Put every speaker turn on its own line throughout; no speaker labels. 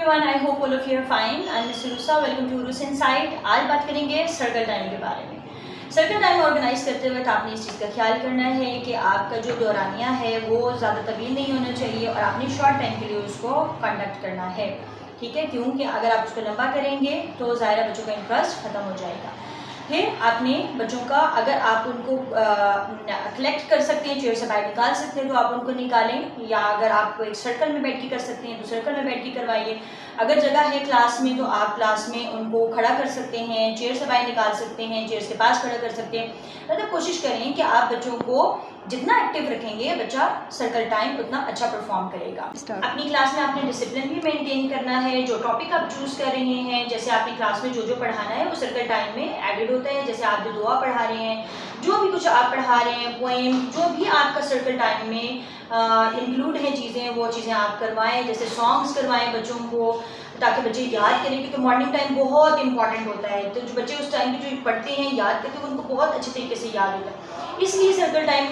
Everyone, I hope all of you are fine. I am miss रूसा, welcome to रूस insight. आज बात करेंगे सर्कल टाइम के बारे में। सर्कल टाइम ऑर्गेनाइज करते वक्त आपने इस चीज़ का ख्याल करना है कि आपका जो दौरानिया है वो ज़्यादा तवील नहीं होना चाहिए और आपने शॉर्ट टाइम के लिए उसको कंडक्ट करना है। ठीक है, क्योंकि अगर आप उसको लंबा करेंगे तो ज़ाहिर बच्चों का इंटरेस्ट ख़त्म हो जाएगा। फिर आपने बच्चों का, अगर आप उनको कलेक्ट कर सकते हैं, चेयर से बाहर निकाल सकते हैं तो आप उनको निकालें, या अगर आप एक सर्कल में बैठ के कर सकते हैं तो सर्कल में बैठ के करवाइए। अगर जगह है क्लास में तो आप क्लास में उनको खड़ा कर सकते हैं, चेयर से बाहर निकाल सकते हैं, चेयर के पास खड़ा कर सकते हैं। मतलब कोशिश करें कि आप बच्चों को जितना एक्टिव रखेंगे बच्चा सर्कल टाइम उतना अच्छा परफॉर्म करेगा। अपनी क्लास में आपने डिसिप्लिन भी मेंटेन करना है। जो टॉपिक आप चूज कर रहे हैं, जैसे आपने क्लास में जो पढ़ाना है वो सर्कल टाइम में एडेड होता है। जैसे आप जो दुआ पढ़ा रहे हैं, जो भी कुछ आप पढ़ा रहे हैं, पोएम, जो भी आपका सर्कल टाइम में इंक्लूड है चीज़ें, वो चीज़ें आप करवाएं। जैसे सॉन्ग्स करवाएं बच्चों को, ताकि बच्चे याद करें, क्योंकि मॉर्निंग टाइम बहुत इंपॉर्टेंट होता है। तो जो बच्चे उस टाइम पे जो पढ़ते हैं, याद करते हैं, उनको बहुत अच्छे तरीके से याद होता है। इसलिए सर्कल टाइम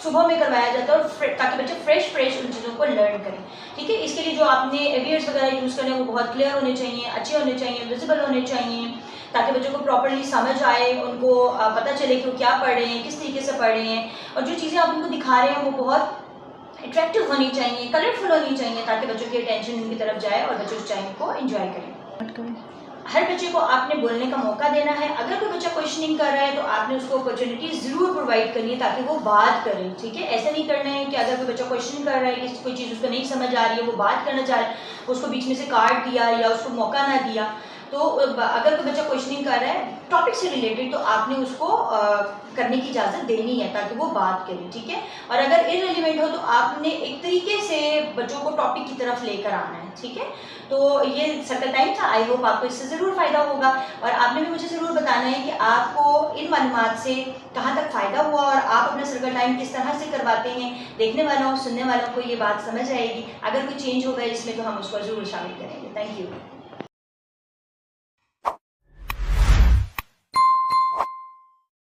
सुबह में करवाया जाता है, और ताकि बच्चे फ्रेश उन चीज़ों को लर्न करें। ठीक है, इसके लिए जो आपने एवियर्स वगैरह यूज़ करने हैं वो बहुत क्लियर होने चाहिए, अच्छे होने चाहिए, विजिबल होने चाहिए, ताकि बच्चों को प्रॉपर्ली समझ आए, उनको पता चले कि वो क्या पढ़ रहे हैं, किस तरीके से पढ़ रहे हैं। और जो चीज़ें आप उनको दिखा रहे हैं वो बहुत अट्रैक्टिव होनी चाहिए, कलरफुल होनी चाहिए, ताकि बच्चों की अटेंशन उनकी तरफ जाए और बच्चे उस टाइम को एंजॉय करें। हर बच्चे को आपने बोलने का मौका देना है। अगर कोई बच्चा क्वेश्चनिंग कर रहा है तो आपने उसको अपॉर्चुनिटी ज़रूर प्रोवाइड करनी है ताकि वो बात करे। ठीक है, ऐसा नहीं करना है कि अगर कोई बच्चा क्वेश्चन कर रहा है, कि कोई चीज़ उसको नहीं समझ आ रही है, वो बात करना चाह रहा है, उसको बीच में से काट दिया या उसको मौका ना दिया। तो अगर कोई बच्चा क्वेश्चनिंग कर रहा है टॉपिक से रिलेटेड, तो आपने उसको करने की इजाज़त देनी है ताकि वो बात करे। ठीक है, और अगर इररिलेवेंट हो तो आपने एक तरीके से बच्चों को टॉपिक की तरफ लेकर आना है। ठीक है, तो ये सर्कल टाइम था। आई होप आपको इससे ज़रूर फ़ायदा होगा, और आपने भी मुझे ज़रूर बताना है कि आपको इन मालूमात से कहाँ तक फ़ायदा हुआ और आप अपना सर्कल टाइम किस तरह से करवाते हैं। देखने वालों, सुनने वालों को ये बात समझ आएगी। अगर कोई चेंज होगा इसमें तो हम उसको ज़रूर शामिल करेंगे। Thank you.